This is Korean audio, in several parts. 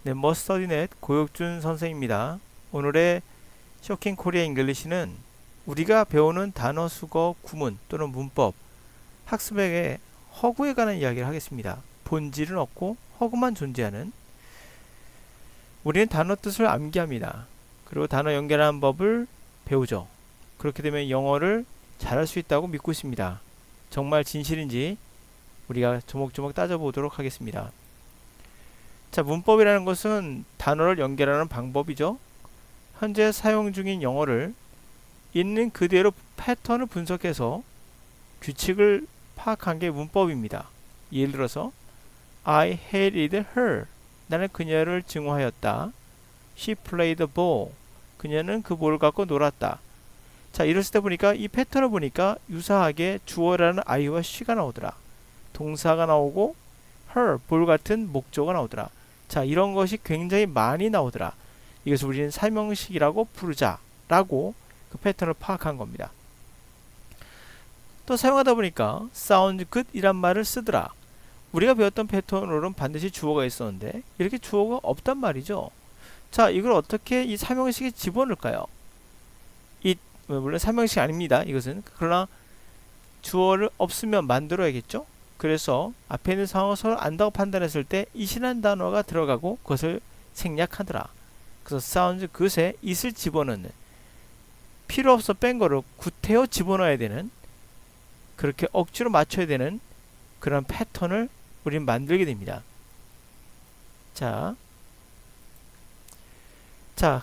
네, 머스터디넷 고혁준 선생입니다. 오늘의 쇼킹 코리아 잉글리시는 우리가 배우는 단어 수거 구문 또는 문법 학습에 허구에 관한 이야기를 하겠습니다. 본질은 없고 허구만 존재하는, 우리는 단어 뜻을 암기합니다. 그리고 단어 연결하는 법을 배우죠. 그렇게 되면 영어를 잘할 수 있다고 믿고 있습니다. 정말 진실인지 우리가 조목조목 따져보도록 하겠습니다. 자, 문법이라는 것은 단어를 연결하는 방법이죠. 현재 사용 중인 영어를 있는 그대로 패턴을 분석해서 규칙을 파악한 게 문법입니다. 예를 들어서 I hated her. 나는 그녀를 증오하였다. She played the ball. 그녀는 그 볼을 갖고 놀았다. 자, 이랬을 때 보니까 이 패턴을 보니까 유사하게 주어라는 I와 she가 나오더라. 동사가 나오고 her, 볼 같은 목조가 나오더라. 자, 이런 것이 굉장히 많이 나오더라. 이것을 우리는 삼형식이라고 부르자라고 그 패턴을 파악한 겁니다. 또 사용하다 보니까 sound good 이란 말을 쓰더라. 우리가 배웠던 패턴으로는 반드시 주어가 있었는데 이렇게 주어가 없단 말이죠. 자, 이걸 어떻게 이 삼형식에 집어넣을까요? 물론 삼형식이 아닙니다. 이것은. 그러나 주어를 없으면 만들어야겠죠. 그래서 앞에 있는 상황을 서로 안다고 판단했을 때 it이라는 단어가 들어가고 그것을 생략하더라. 그래서 sounds good에 it을 집어넣는, 필요 없어 뺀 거를 구태여 집어넣어야 되는, 그렇게 억지로 맞춰야 되는 그런 패턴을 우리는 만들게 됩니다. 자,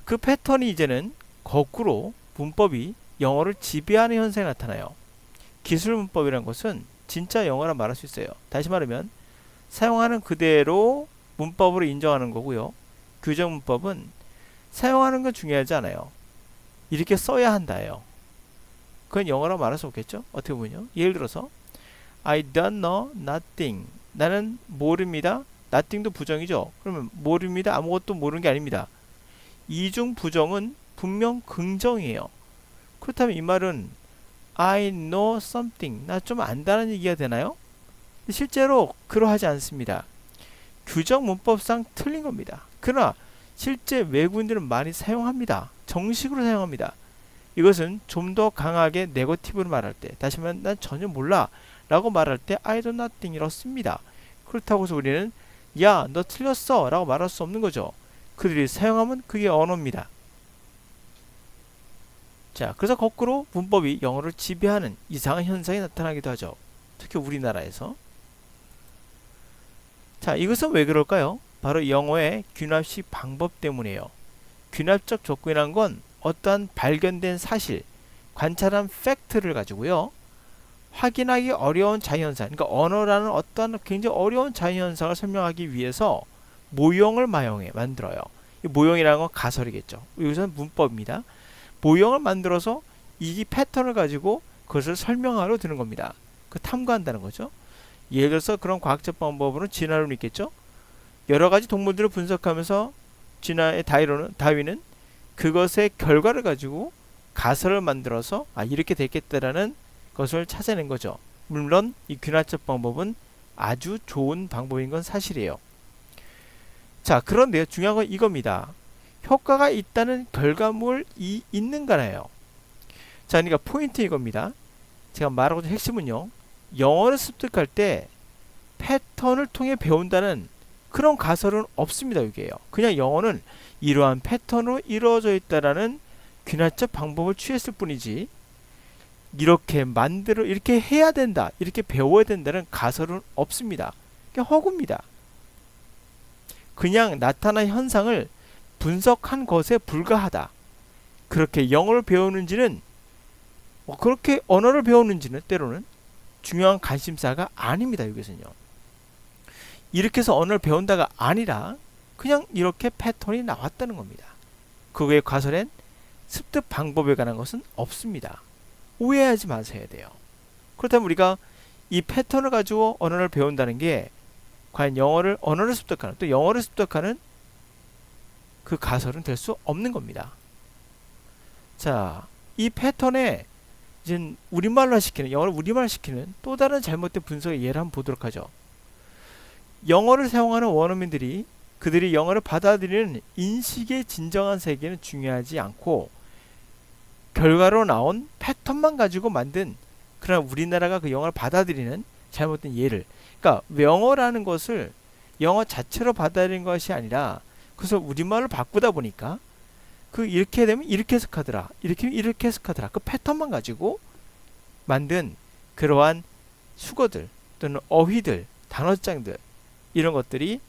그 패턴이 이제는 거꾸로 문법이 영어를 지배하는 현상이 나타나요. 기술 문법이라는 것은 진짜 영어라 말할 수 있어요. 다시 말하면 사용하는 그대로 문법으로 인정하는 거고요. 규정 문법은 사용하는 건 중요하지 않아요. 이렇게 써야 한다예요. 그건 영어라고 말할 수 없겠죠? 어떻게 보면요. 예를 들어서 I don't know nothing. 나는 모릅니다. nothing도 부정이죠. 그러면 모릅니다. 아무것도 모르는 게 아닙니다. 이중 부정은 분명 긍정이에요. 그렇다면 이 말은 I know something. 나 좀 안다는 얘기가 되나요? 실제로 그러하지 않습니다. 규정 문법상 틀린 겁니다. 그러나 실제 외국인들은 많이 사용합니다. 정식으로 사용합니다. 이것은 좀 더 강하게 네거티브로 말할 때, 다시 말하면 난 전혀 몰라 라고 말할 때 I do nothing 이라고 씁니다. 그렇다고 해서 우리는 야, 너 틀렸어 라고 말할 수 없는 거죠. 그들이 사용하면 그게 언어입니다. 자, 그래서 거꾸로 문법이 영어를 지배하는 이상한 현상이 나타나기도 하죠. 특히 우리나라에서. 자, 이것은 왜 그럴까요? 바로 영어의 귀납식 방법 때문이에요. 귀납적 조건이란 건 어떠한 발견된 사실, 관찰한 팩트를 가지고요, 확인하기 어려운 자연현상, 그러니까 언어라는 어떠한 굉장히 어려운 자연현상을 설명하기 위해서 모형을 만들어요. 이 모형이라는 건 가설이겠죠. 여기서는 문법입니다. 모형을 만들어서 이 패턴을 가지고 그것을 설명하러 드는 겁니다. 그 탐구한다는 거죠. 예를 들어서 그런 과학적 방법으로는 진화론이 있겠죠. 여러 가지 동물들을 분석하면서 진화의 다윈은 그것의 결과를 가지고 가설을 만들어서 이렇게 됐겠다라는 것을 찾아낸 거죠. 물론 이 귀납적 방법은 아주 좋은 방법인 건 사실이에요. 자, 그런데 중요한 건 이겁니다. 효과가 있다는 결과물이 있는가나요? 자, 그러니까 포인트 이겁니다. 제가 말하고자 핵심은요, 영어를 습득할 때 패턴을 통해 배운다는 그런 가설은 없습니다. 이게요. 그냥 영어는 이러한 패턴으로 이루어져 있다라는 귀납적 방법을 취했을 뿐이지, 이렇게 해야 된다, 이렇게 배워야 된다는 가설은 없습니다. 그냥 허구입니다. 그냥 나타난 현상을 분석한 것에 불과하다. 그렇게 영어를 배우는지는, 그렇게 언어를 배우는지는 때로는 중요한 관심사가 아닙니다. 여기서는요. 이렇게 해서 언어를 배운다가 아니라 그냥 이렇게 패턴이 나왔다는 겁니다. 그거에 가설엔 습득 방법에 관한 것은 없습니다. 오해하지 마셔야 돼요. 그렇다면 우리가 이 패턴을 가지고 언어를 배운다는 게 과연 언어를 습득하는, 또 영어를 습득하는 그 가설은 될 수 없는 겁니다. 자, 이 패턴에 이제 영어를 우리말시키는 또 다른 잘못된 분석의 예를 한번 보도록 하죠. 영어를 사용하는 원어민들이 그들이 영어를 받아들이는 인식의 진정한 세계는 중요하지 않고 결과로 나온 패턴만 가지고 만든, 그러나 우리나라가 그 영어를 받아들이는 잘못된 예를, 그러니까 영어라는 것을 영어 자체로 받아들이는 것이 아니라 그래서 우리말로 바꾸다 보니까 그 이렇게 되면 이렇게 해석하더라, 이렇게 되면 이렇게 해석하더라, 그 패턴만 가지고 만든 그러한 수거들 또는 어휘들, 단어장들, 이런 것들이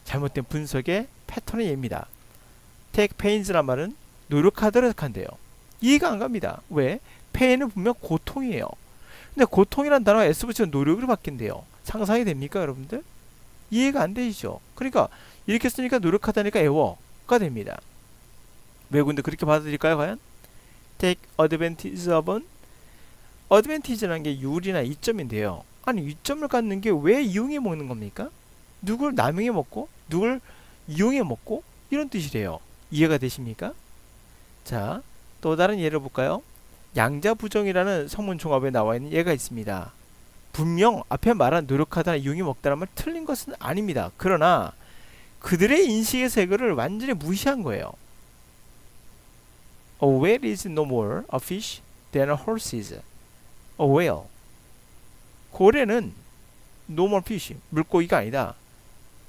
잘못된 분석의 패턴의 예입니다. take pains란 말은 노력하도록 해석한대요. 이해가 안 갑니다. 왜? pain은 분명 고통이에요. 근데 고통이란 단어가 s 붙이면 노력으로 바뀐대요. 상상이 됩니까, 여러분들? 이해가 안 되시죠? 그러니까 이렇게 쓰니까 노력하다니까 애워가 됩니다. 외국인들 그렇게 받아들일까요, 과연? take advantage of은, advantage라는 게 유리나 이점인데요. 아니, 이점을 갖는 게 왜 이용해 먹는 겁니까? 누굴 남용해 먹고 누굴 이용해 먹고 이런 뜻이래요. 이해가 되십니까? 자, 또 다른 예를 볼까요? 양자부정이라는 성문 종합에 나와 있는 예가 있습니다. 분명 앞에 말한 노력하다, 이용해 먹다란 말 틀린 것은 아닙니다. 그러나 그들의 인식의 세계를 완전히 무시한 거예요. A whale is no more a fish than a horse is a whale. 고래는 no more fish, 물고기가 아니다.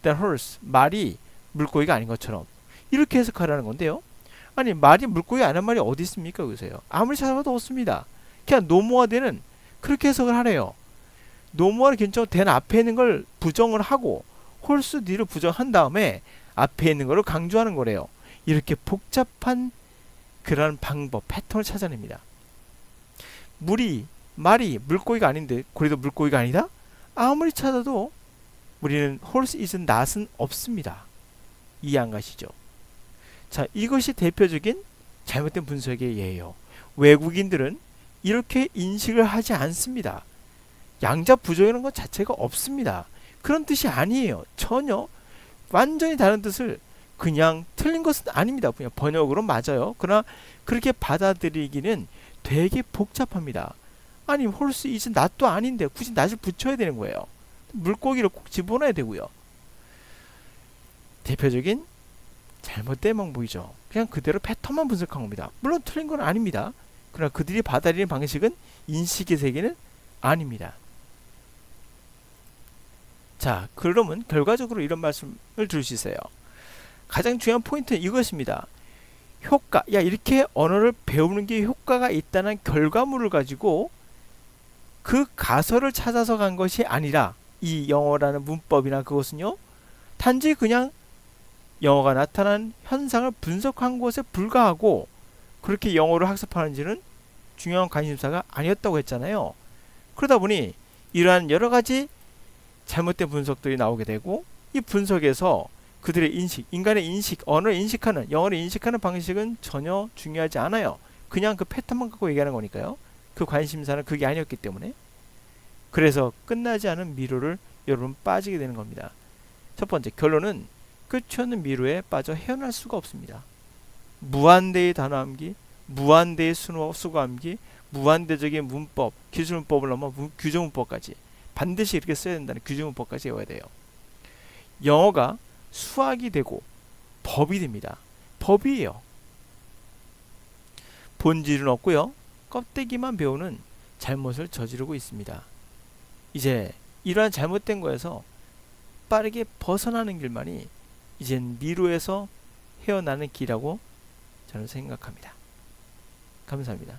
than horse, 말이 물고기가 아닌 것처럼 이렇게 해석하라는 건데요. 아니, 말이 물고기 아닌 말이 어디 있습니까? 여기서요. 아무리 찾아봐도 없습니다. 그냥 노모화되는 그렇게 해석을 하래요. 노모화를 괜찮고 된 앞에 있는 걸 부정을 하고 홀수 뒤를 부정한 다음에 앞에 있는 거를 강조하는 거래요. 이렇게 복잡한 그런 방법, 패턴을 찾아냅니다. 말이 물고기가 아닌데 고래도 물고기가 아니다? 아무리 찾아도 우리는 horse is not은 없습니다. 이해 안 가시죠? 자, 이것이 대표적인 잘못된 분석의 예예요. 외국인들은 이렇게 인식을 하지 않습니다. 양자 부정이라는 것 자체가 없습니다. 그런 뜻이 아니에요. 전혀 완전히 다른 뜻을, 그냥 틀린 것은 아닙니다. 그냥 번역으로 맞아요. 그러나 그렇게 받아들이기는 되게 복잡합니다. 아니, horse is not도 아닌데 굳이 not을 붙여야 되는 거예요. 물고기를 꼭 집어넣어야 되고요. 대표적인 잘못된 방법이죠. 그냥 그대로 패턴만 분석한 겁니다. 물론 틀린 건 아닙니다. 그러나 그들이 받아들이는 방식은 인식의 세계는 아닙니다. 자, 그러면 결과적으로 이런 말씀을 드릴 수 있어요. 가장 중요한 포인트는 이것입니다. 효과, 이렇게 언어를 배우는 게 효과가 있다는 결과물을 가지고 그 가설을 찾아서 간 것이 아니라, 이 영어라는 문법이나 그것은요, 단지 그냥 영어가 나타난 현상을 분석한 것에 불과하고 그렇게 영어를 학습하는지는 중요한 관심사가 아니었다고 했잖아요. 그러다 보니 이러한 여러 가지 잘못된 분석들이 나오게 되고, 이 분석에서 그들의 인식, 인간의 인식, 언어를 인식하는, 영어를 인식하는 방식은 전혀 중요하지 않아요. 그냥 그 패턴만 갖고 얘기하는 거니까요. 그 관심사는 그게 아니었기 때문에. 그래서 끝나지 않은 미로를 여러분 빠지게 되는 겁니다. 첫 번째, 결론은 끝이 없는 미로에 빠져 헤어날 수가 없습니다. 무한대의 단어 암기, 무한대의 수거 암기, 무한대적인 문법, 기술문법을 넘어 규정문법까지 반드시 이렇게 써야 된다는 규정문법까지 외워야 돼요. 영어가 수학이 되고 법이 됩니다. 법이에요. 본질은 없고요. 껍데기만 배우는 잘못을 저지르고 있습니다. 이제 이러한 잘못된 거에서 빠르게 벗어나는 길만이 이젠 미로에서 헤어나는 길이라고 저는 생각합니다. 감사합니다.